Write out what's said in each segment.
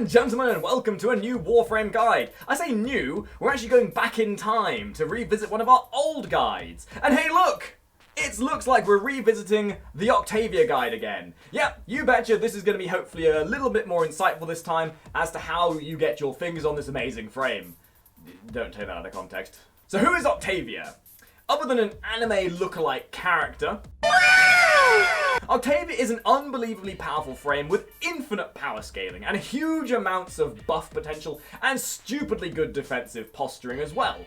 and gentlemen, and welcome to a new Warframe guide. I say new, we're actually going back in time to revisit one of our old guides. And hey look! It looks like we're revisiting the Octavia guide again. Yep, you betcha this is going to be hopefully a little bit more insightful this time as to how you get your fingers on this amazing frame. Don't take that out of context. So who is Octavia? Other than an anime lookalike character, Octavia is an unbelievably powerful frame with infinite power scaling and huge amounts of buff potential and stupidly good defensive posturing as well.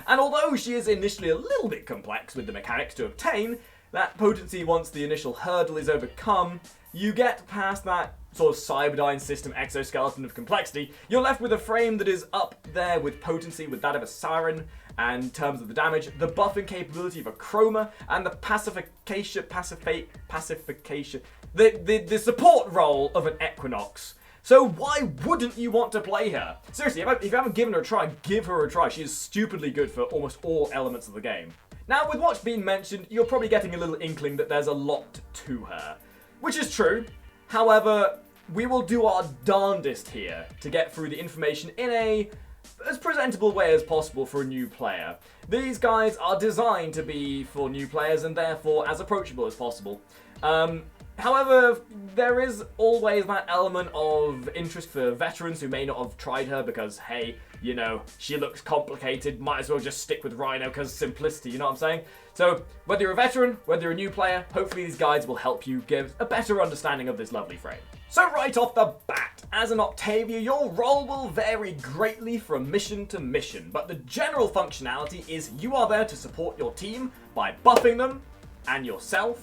And although she is initially a little bit complex with the mechanics to obtain, that potency once the initial hurdle is overcome, you get past that sort of Cyberdyne system exoskeleton of complexity, you're left with a frame that is up there with potency with that of a Siren, and in terms of the damage, the buffing capability of a Chroma, and the the support role of an Equinox. So why wouldn't you want to play her? Seriously, if you haven't given her a try, give her a try. She is stupidly good for almost all elements of the game. Now, with what's been mentioned, you're probably getting a little inkling that there's a lot to her, which is true. However, we will do our darndest here to get through the information in as presentable way as possible for a new player. These guides are designed to be for new players and therefore as approachable as possible. However, there is always that element of interest for veterans who may not have tried her because, hey, you know, she looks complicated, might as well just stick with Rhino because simplicity, you know what I'm saying? So, whether you're a veteran, whether you're a new player, hopefully these guides will help you give a better understanding of this lovely frame. So right off the bat, as an Octavia, your role will vary greatly from mission to mission, but the general functionality is you are there to support your team by buffing them, and yourself,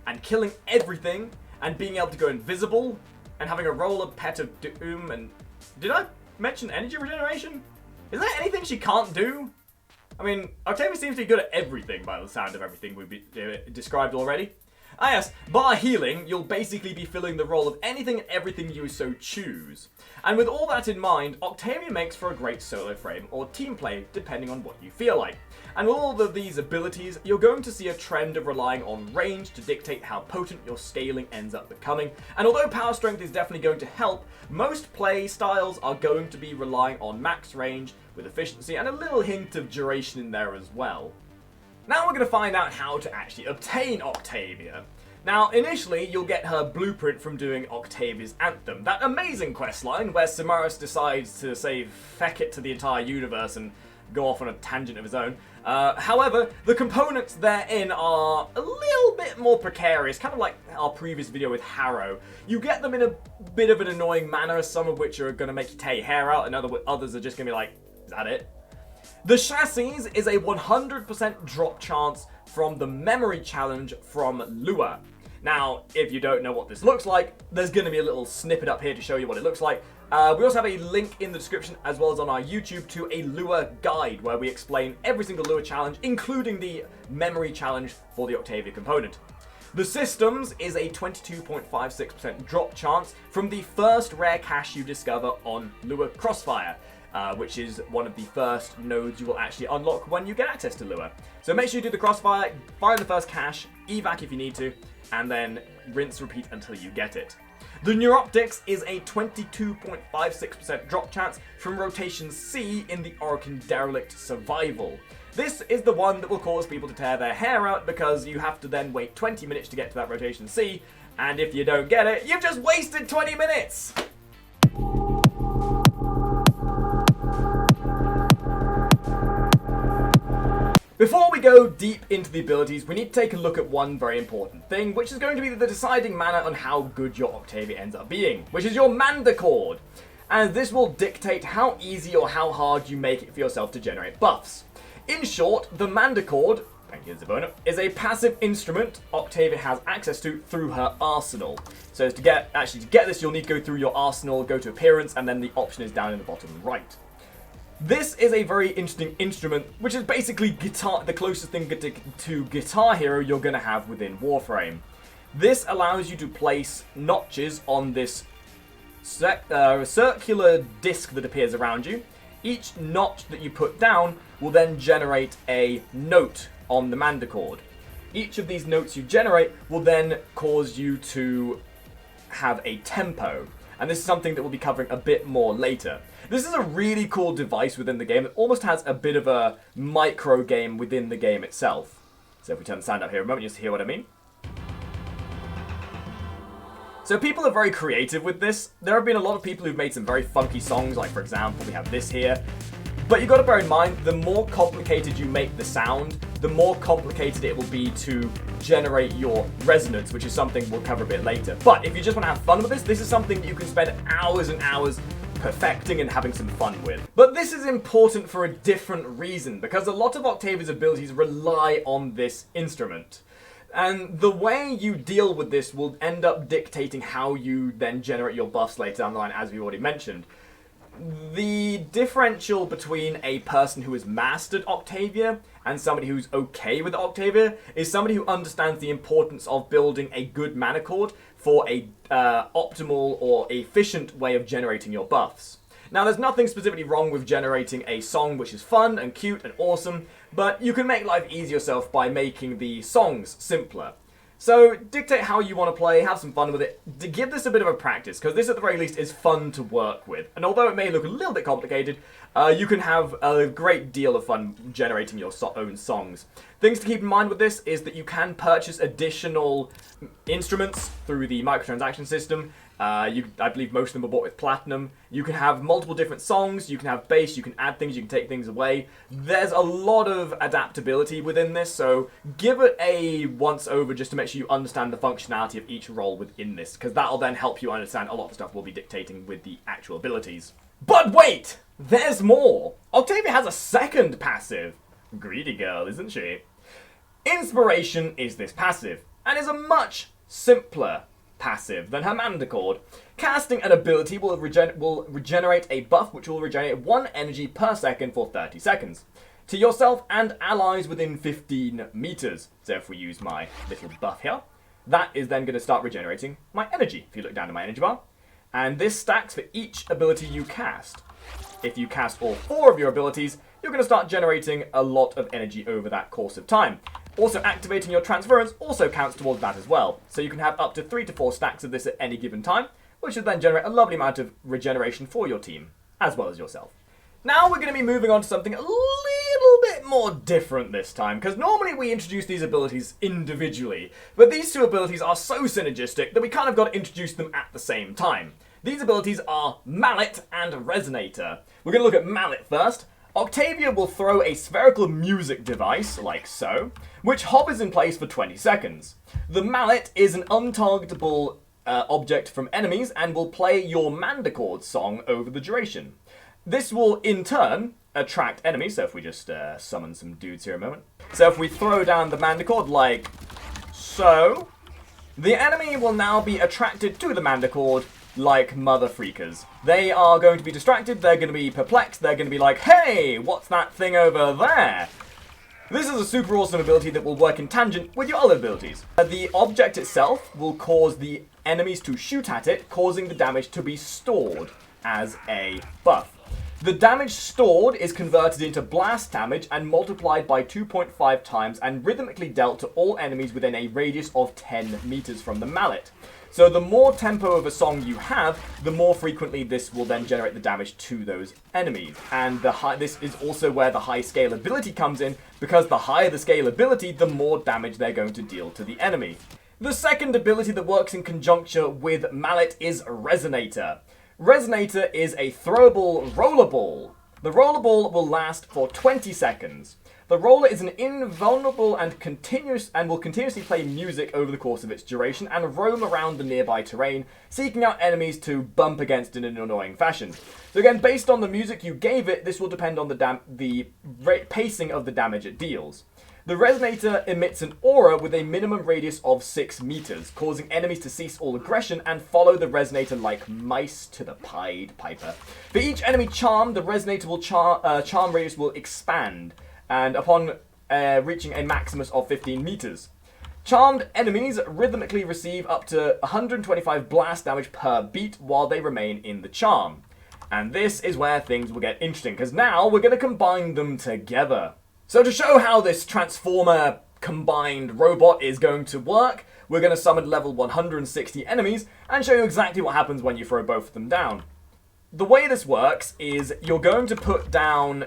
and killing everything, and being able to go invisible, and having a role of Pet of Doom, and... Did I mention energy regeneration? Is there anything she can't do? I mean, Octavia seems to be good at everything by the sound of everything we've described already. Ah yes, bar healing, you'll basically be filling the role of anything and everything you so choose. And with all that in mind, Octavia makes for a great solo frame or team play, depending on what you feel like. And with all of these abilities, you're going to see a trend of relying on range to dictate how potent your scaling ends up becoming. And although power strength is definitely going to help, most play styles are going to be relying on max range with efficiency and a little hint of duration in there as well. Now we're going to find out how to actually obtain Octavia. Now, initially, you'll get her blueprint from doing Octavia's Anthem, that amazing questline where Samaras decides to say feck it to the entire universe and go off on a tangent of his own. However, the components therein are a little bit more precarious, kind of like our previous video with Harrow. You get them in a bit of an annoying manner, some of which are going to make you tear your hair out, and others are just going to be like, is that it? The chassis is a 100% drop chance from the memory challenge from Lua. Now, if you don't know what this looks like, there's going to be a little snippet up here to show you what it looks like. We also have a link in the description as well as on our YouTube to a Lua guide where we explain every single Lua challenge, including the memory challenge for the Octavia component. The systems is a 22.56% drop chance from the first rare cache you discover on Lua Crossfire. Which is one of the first nodes you will actually unlock when you get access to Lua. So make sure you do the crossfire, find the first cache, evac if you need to, and then rinse repeat until you get it. The Neuroptics is a 22.56% drop chance from Rotation C in the Orokin Derelict Survival. This is the one that will cause people to tear their hair out because you have to then wait 20 minutes to get to that Rotation C, and if you don't get it, you've just wasted 20 minutes! Before we go deep into the abilities, we need to take a look at one very important thing, which is going to be the deciding manner on how good your Octavia ends up being, which is your mandachord. And this will dictate how easy or how hard you make it for yourself to generate buffs. In short, the mandachord, thank you Zabona, is a passive instrument Octavia has access to through her arsenal. So to get this, you'll need to go through your arsenal, go to appearance, and then the option is down in the bottom right. This is a very interesting instrument, which is basically the closest thing to Guitar Hero you're going to have within Warframe. This allows you to place notches on this circular disc that appears around you. Each notch that you put down will then generate a note on the mandachord. Each of these notes you generate will then cause you to have a tempo. and this is something that we'll be covering a bit more later. This is a really cool device within the game that almost has a bit of a micro game within the game itself. So if we turn the sound up here a moment, you'll hear what I mean. So people are very creative with this. There have been a lot of people who've made some very funky songs, like for example, we have this here. But you've got to bear in mind, the more complicated you make the sound, the more complicated it will be to generate your resonance, which is something we'll cover a bit later. But if you just want to have fun with this is something that you can spend hours and hours perfecting and having some fun with. But this is important for a different reason, because a lot of Octavia's abilities rely on this instrument. And the way you deal with this will end up dictating how you then generate your buffs later down the line, as we already mentioned. The differential between a person who has mastered Octavia and somebody who's okay with Octavia is somebody who understands the importance of building a good mandachord for a optimal or efficient way of generating your buffs. Now, there's nothing specifically wrong with generating a song which is fun and cute and awesome, but you can make life easier yourself by making the songs simpler. So dictate how you want to play, have some fun with it, to give this a bit of a practice, because this at the very least is fun to work with. And although it may look a little bit complicated, you can have a great deal of fun generating your own songs. Things to keep in mind with this is that you can purchase additional instruments through the microtransaction system. I believe most of them are bought with platinum. You can have multiple different songs, you can have bass, you can add things, you can take things away. There's a lot of adaptability within this, so give it a once over just to make sure you understand the functionality of each role within this, because that'll then help you understand a lot of stuff we'll be dictating with the actual abilities. But wait! There's more! Octavia has a second passive. Greedy girl, isn't she? Inspiration is this passive, and is a much simpler passive than her mandachord. Casting an ability will regenerate a buff which will regenerate 1 energy per second for 30 seconds. To yourself and allies within 15 meters. So if we use my little buff here, that is then going to start regenerating my energy, if you look down at my energy bar. And this stacks for each ability you cast. If you cast all 4 of your abilities, you're going to start generating a lot of energy over that course of time. Also, activating your transference also counts towards that as well. So you can have up to 3 to 4 stacks of this at any given time, which will then generate a lovely amount of regeneration for your team, as well as yourself. Now we're going to be moving on to something a little bit more different this time, because normally we introduce these abilities individually, but these two abilities are so synergistic that we kind of got to introduce them at the same time. These abilities are Mallet and Resonator. We're going to look at Mallet first. Octavia will throw a spherical music device, like so, which hovers in place for 20 seconds. The mallet is an untargetable object from enemies and will play your mandachord song over the duration. This will, in turn, attract enemies, so if we just summon some dudes here a moment. So if we throw down the mandachord like so, the enemy will now be attracted to the mandachord like mother freakers. They are going to be distracted, they're going to be perplexed, they're going to be like, hey, what's that thing over there? This is a super awesome ability that will work in tangent with your other abilities. The object itself will cause the enemies to shoot at it, causing the damage to be stored as a buff. The damage stored is converted into blast damage and multiplied by 2.5 times and rhythmically dealt to all enemies within a radius of 10 meters from the mallet. So the more tempo of a song you have, the more frequently this will then generate the damage to those enemies. And this is also where the high scalability comes in, because the higher the scalability, the more damage they're going to deal to the enemy. The second ability that works in conjunction with Mallet is Resonator. Resonator is a throwable roller ball. The roller ball will last for 20 seconds. The roller is an invulnerable and will continuously play music over the course of its duration and roam around the nearby terrain, seeking out enemies to bump against in an annoying fashion. So again, based on the music you gave it, this will depend on the pacing of the damage it deals. The Resonator emits an aura with a minimum radius of 6 meters, causing enemies to cease all aggression and follow the Resonator like mice to the Pied Piper. For each enemy charmed, the Resonator charm radius will expand, and upon reaching a maximus of 15 meters. Charmed enemies rhythmically receive up to 125 blast damage per beat while they remain in the charm. And this is where things will get interesting, because now we're going to combine them together. So to show how this Transformer combined robot is going to work, we're going to summon level 160 enemies and show you exactly what happens when you throw both of them down. The way this works is you're going to put down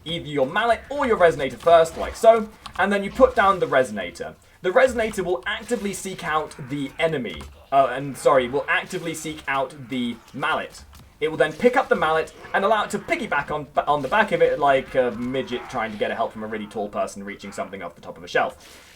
either your mallet or your resonator first, like so, and then you put down the resonator. The resonator will actively seek out the enemy, will actively seek out the mallet. It will then pick up the mallet and allow it to piggyback on the back of it like a midget trying to get help from a really tall person reaching something off the top of a shelf.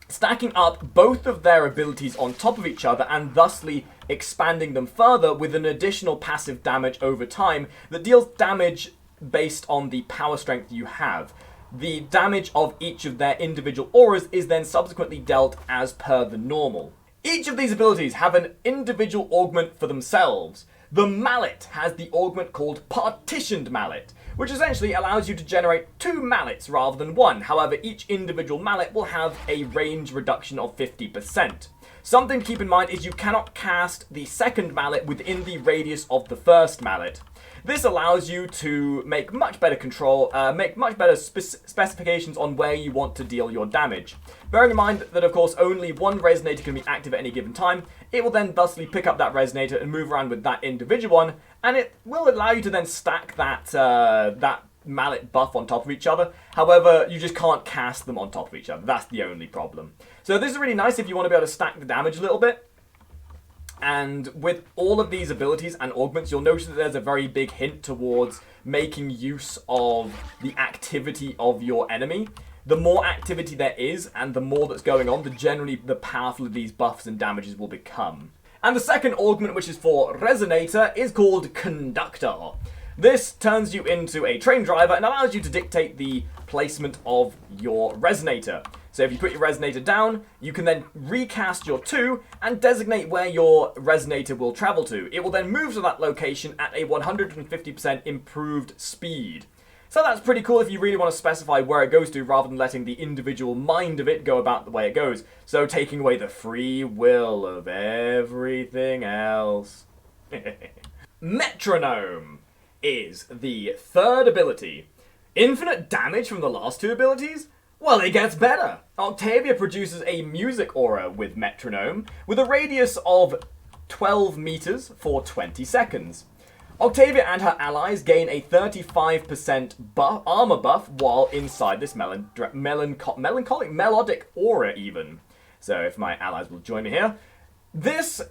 Stacking up both of their abilities on top of each other and thusly expanding them further with an additional passive damage over time that deals damage based on the power strength you have. The damage of each of their individual auras is then subsequently dealt as per the normal. Each of these abilities have an individual augment for themselves. The mallet has the augment called Partitioned Mallet, which essentially allows you to generate 2 mallets rather than 1. However, each individual mallet will have a range reduction of 50%. Something to keep in mind is you cannot cast the second mallet within the radius of the first mallet. This allows you to make much better control, make much better specifications on where you want to deal your damage. Bearing in mind that, of course, only one resonator can be active at any given time, it will then thusly pick up that resonator and move around with that individual one, and it will allow you to then stack that mallet buff on top of each other. However, you just can't cast them on top of each other. That's the only problem. So this is really nice if you want to be able to stack the damage a little bit. And with all of these abilities and augments, you'll notice that there's a very big hint towards making use of the activity of your enemy. The more activity there is, and the more that's going on, the powerful these buffs and damages will become. And the second augment, which is for Resonator, is called Conductor. This turns you into a train driver and allows you to dictate the placement of your resonator. So if you put your resonator down, you can then recast your 2 and designate where your resonator will travel to. It will then move to that location at a 150% improved speed. So that's pretty cool if you really want to specify where it goes to rather than letting the individual mind of it go about the way it goes. So taking away the free will of everything else. Metronome is the third ability. Infinite damage from the last 2 abilities? Well, it gets better. Octavia produces a music aura with Metronome with a radius of 12 meters for 20 seconds. Octavia and her allies gain a 35% armor buff while inside this melodic aura even. So if my allies will join me here. This,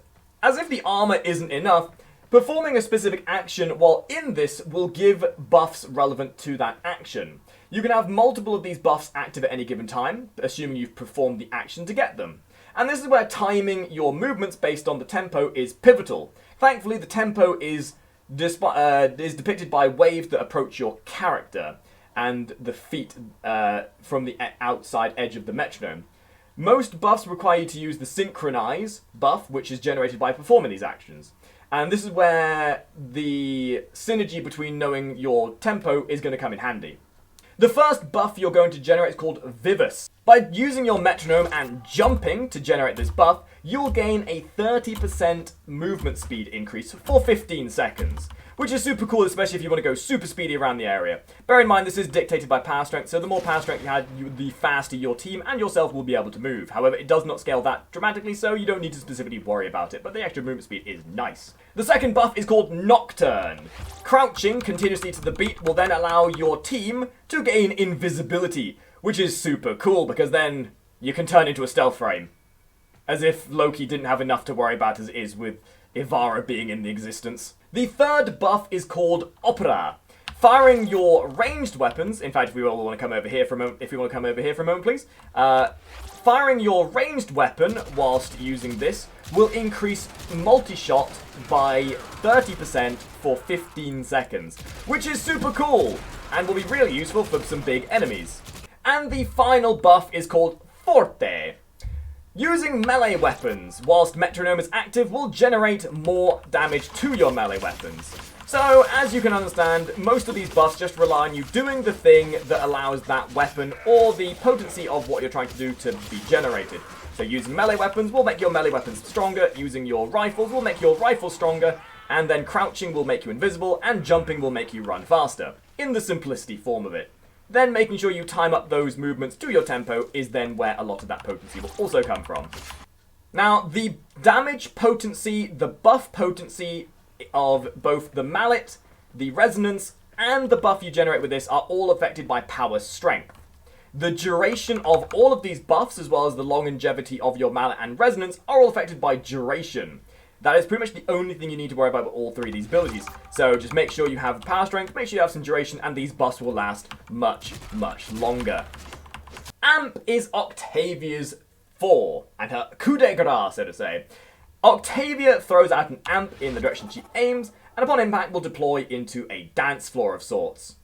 as if the armor isn't enough, performing a specific action while in this will give buffs relevant to that action. You can have multiple of these buffs active at any given time, assuming you've performed the action to get them. And this is where timing your movements based on the tempo is pivotal. Thankfully, the tempo is depicted by waves that approach your character and the feet from the outside edge of the metronome. Most buffs require you to use the Synchronize buff, which is generated by performing these actions. And this is where the synergy between knowing your tempo is going to come in handy. The first buff you're going to generate is called Vivus. By using your metronome and jumping to generate this buff, you'll gain a 30% movement speed increase for 15 seconds, which is super cool, especially if you want to go super speedy around the area. Bear in mind, this is dictated by power strength, so the more power strength you have, the faster your team and yourself will be able to move. However, it does not scale that dramatically, so you don't need to specifically worry about it, but the extra movement speed is nice. The second buff is called Nocturne. Crouching continuously to the beat will then allow your team to gain invisibility, which is super cool because then you can turn into a stealth frame. As if Loki didn't have enough to worry about as it is with Ivara being in the existence. The third buff is called Opera. Firing your ranged weapons, in fact, if we all want to come over here for a moment, please. Firing your ranged weapon whilst using this will increase multi-shot by 30% for 15 seconds, which is super cool and will be really useful for some big enemies. And the final buff is called Forte. Using melee weapons whilst Metronome is active will generate more damage to your melee weapons. So, as you can understand, most of these buffs just rely on you doing the thing that allows that weapon or the potency of what you're trying to do to be generated. So using melee weapons will make your melee weapons stronger, using your rifles will make your rifles stronger, and then crouching will make you invisible, and jumping will make you run faster. In the simplicity form of it. then making sure you time up those movements to your tempo is then where a lot of that potency will also come from. Now, the damage potency, the buff potency of both the mallet, the resonance, and the buff you generate with this are all affected by power strength. The duration of all of these buffs, as well as the longevity of your mallet and resonance, are all affected by duration. That is pretty much the only thing you need to worry about with all three of these abilities. So just make sure you have power strength, make sure you have some duration, and these buffs will last much, much longer. Amp is Octavia's 4, and her coup de grace, so to say. Octavia throws out an amp in the direction she aims, and upon impact will deploy into a dance floor of sorts.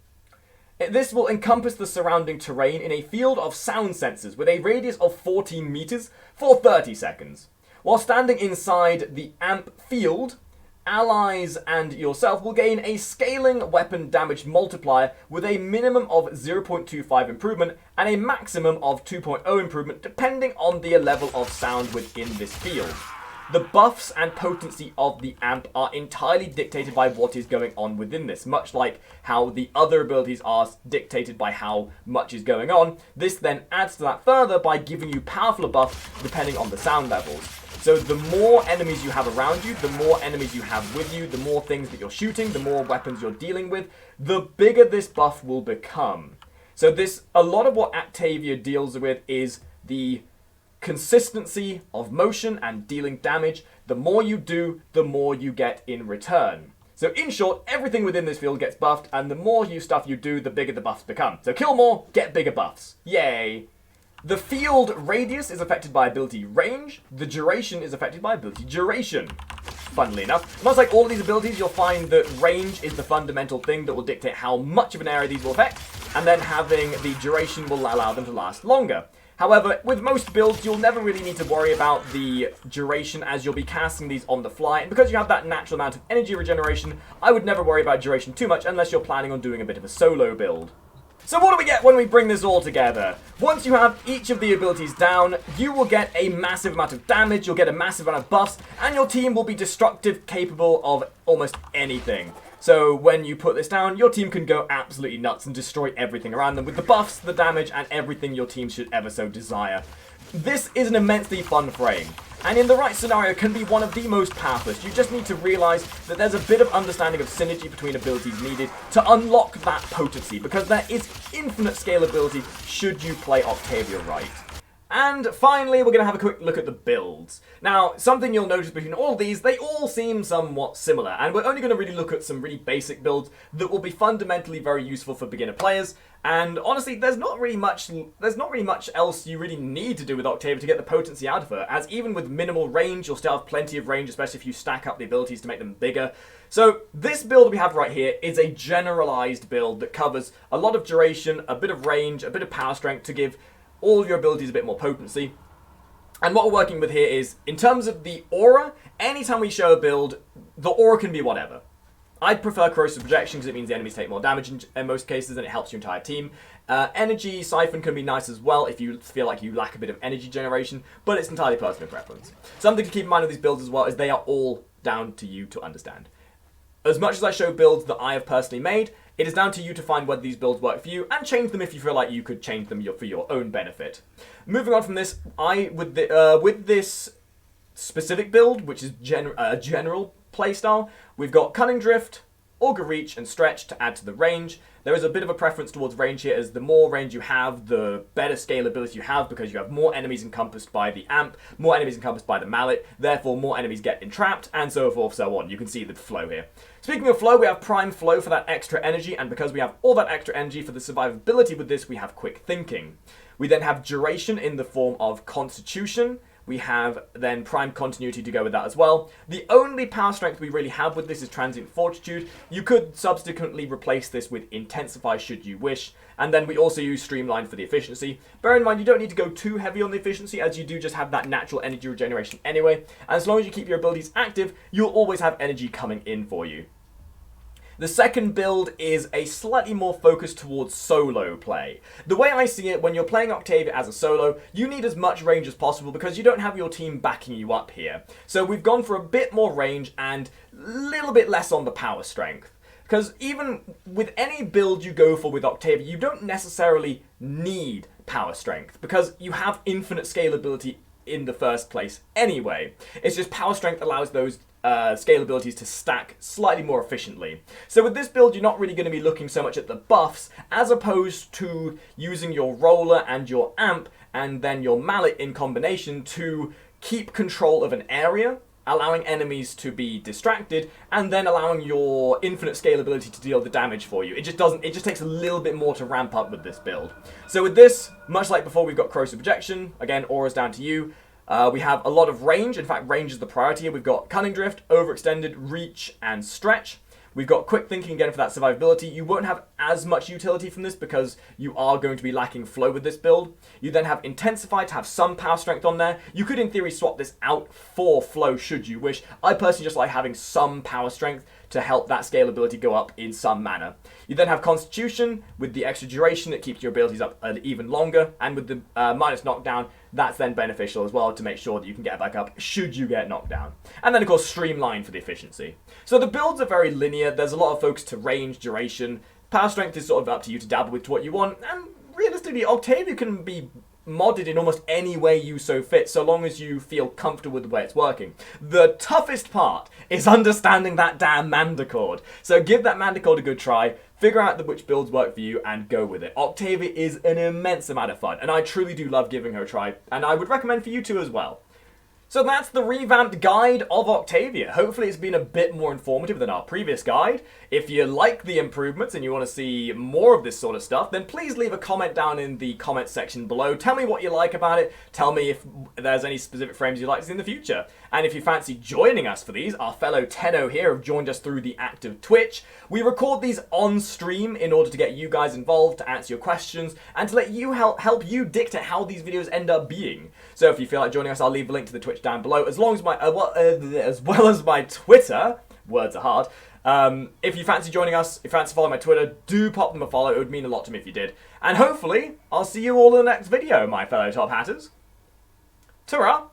This will encompass the surrounding terrain in a field of sound sensors with a radius of 14 meters for 30 seconds. While standing inside the amp field, allies and yourself will gain a scaling weapon damage multiplier with a minimum of 0.25 improvement and a maximum of 2.0 improvement depending on the level of sound within this field. The buffs and potency of the amp are entirely dictated by what is going on within this, much like how the other abilities are dictated by how much is going on. This then adds to that further by giving you powerful buffs depending on the sound levels. So the more enemies you have around you, the more enemies you have with you, the more things that you're shooting, the more weapons you're dealing with, the bigger this buff will become. So a lot of what Octavia deals with is the consistency of motion and dealing damage. The more you do, the more you get in return. So in short, everything within this field gets buffed, and the more stuff you do, the bigger the buffs become. So kill more, get bigger buffs. Yay! The field radius is affected by ability range. The duration is affected by ability duration. Funnily enough, much like all of these abilities, you'll find that range is the fundamental thing that will dictate how much of an area these will affect, and then having the duration will allow them to last longer. However, with most builds, you'll never really need to worry about the duration as you'll be casting these on the fly. And because you have that natural amount of energy regeneration, I would never worry about duration too much unless you're planning on doing a bit of a solo build. So what do we get when we bring this all together? Once you have each of the abilities down, you will get a massive amount of damage, you'll get a massive amount of buffs, and your team will be destructive, capable of almost anything. So when you put this down, your team can go absolutely nuts and destroy everything around them with the buffs, the damage, and everything your team should ever so desire. This is an immensely fun frame, and in the right scenario can be one of the most powerful. You just need to realize that there's a bit of understanding of synergy between abilities needed to unlock that potency, because there is infinite scalability should you play Octavia right. And finally, we're going to have a quick look at the builds. Now, something you'll notice between all of these, they all seem somewhat similar, and we're only going to really look at some really basic builds that will be fundamentally very useful for beginner players. And honestly, there's not really much else you really need to do with Octavia to get the potency out of her, as even with minimal range, you'll still have plenty of range, especially if you stack up the abilities to make them bigger. So this build we have right here is a generalized build that covers a lot of duration, a bit of range, a bit of power strength to give all of your abilities a bit more potency. And what we're working with here is, in terms of the aura, anytime we show a build, the aura can be whatever. I'd prefer corrosive projection because it means the enemies take more damage in most cases and it helps your entire team. Energy siphon can be nice as well if you feel like you lack a bit of energy generation, but it's entirely personal preference. Something to keep in mind with these builds as well is they are all down to you to understand. As much as I show builds that I have personally made, it is down to you to find whether these builds work for you and change them if you feel like you could change them for your own benefit. Moving on from this, with this specific build, which is a general playstyle, we've got Cunning Drift, Augur Reach, and Stretch to add to the range. There is a bit of a preference towards range here, as the more range you have, the better scalability you have, because you have more enemies encompassed by the amp, more enemies encompassed by the mallet, therefore more enemies get entrapped, and so forth, so on. You can see the flow here. Speaking of flow, we have Prime Flow for that extra energy, and because we have all that extra energy for the survivability with this, we have Quick Thinking. We then have Duration in the form of Constitution. We have then Prime Continuity to go with that as well. The only power strength we really have with this is Transient Fortitude. You could subsequently replace this with Intensify should you wish. And then we also use Streamline for the efficiency. Bear in mind, you don't need to go too heavy on the efficiency, as you do just have that natural energy regeneration anyway. And as long as you keep your abilities active, you'll always have energy coming in for you. The second build is a slightly more focused towards solo play. The way I see it, when you're playing Octavia as a solo, you need as much range as possible because you don't have your team backing you up here. So we've gone for a bit more range and a little bit less on the power strength. Because even with any build you go for with Octavia, you don't necessarily need power strength, because you have infinite scalability in the first place anyway. It's just power strength allows those scalabilities to stack slightly more efficiently. So with this build, you're not really going to be looking so much at the buffs, as opposed to using your roller and your amp and then your mallet in combination to keep control of an area, allowing enemies to be distracted, and then allowing your infinite scalability to deal the damage for you. It just takes a little bit more to ramp up with this build. So with this, much like before, we've got corrosive projection. Again, aura's down to you. We have a lot of range. In fact, range is the priority here. We've got cunning drift, overextended, reach, and stretch. We've got quick thinking again for that survivability. You won't have as much utility from this because you are going to be lacking flow with this build. You then have intensify to have some power strength on there. You could in theory swap this out for flow should you wish. I personally just like having some power strength to help that scalability go up in some manner. You then have constitution with the extra duration that keeps your abilities up even longer, and with the minus knockdown, that's then beneficial as well to make sure that you can get back up should you get knocked down. And then of course streamline for the efficiency. So the builds are very linear. There's a lot of focus to range, duration. Power strength is sort of up to you to dabble with what you want, and realistically Octavia can be modded in almost any way you so fit, so long as you feel comfortable with the way it's working. The toughest part is understanding that damn mandachord. So give that mandachord a good try, figure out which builds work for you, and go with it. Octavia is an immense amount of fun, and I truly do love giving her a try, and I would recommend for you too as well. So that's the revamped guide of Octavia. Hopefully it's been a bit more informative than our previous guide. If you like the improvements and you want to see more of this sort of stuff, then please leave a comment down in the comments section below. Tell me what you like about it. Tell me if there's any specific frames you'd like to see in the future. And if you fancy joining us for these, our fellow Tenno here have joined us through the active Twitch. We record these on stream in order to get you guys involved, to answer your questions, and to let you help you dictate how these videos end up being. So if you feel like joining us, I'll leave a link to the Twitch down below, as long as as well as my Twitter. Words are hard. If you fancy joining us, if you fancy following my Twitter, do pop them a follow. It would mean a lot to me if you did. And hopefully, I'll see you all in the next video, my fellow top hatters. Ta-ra!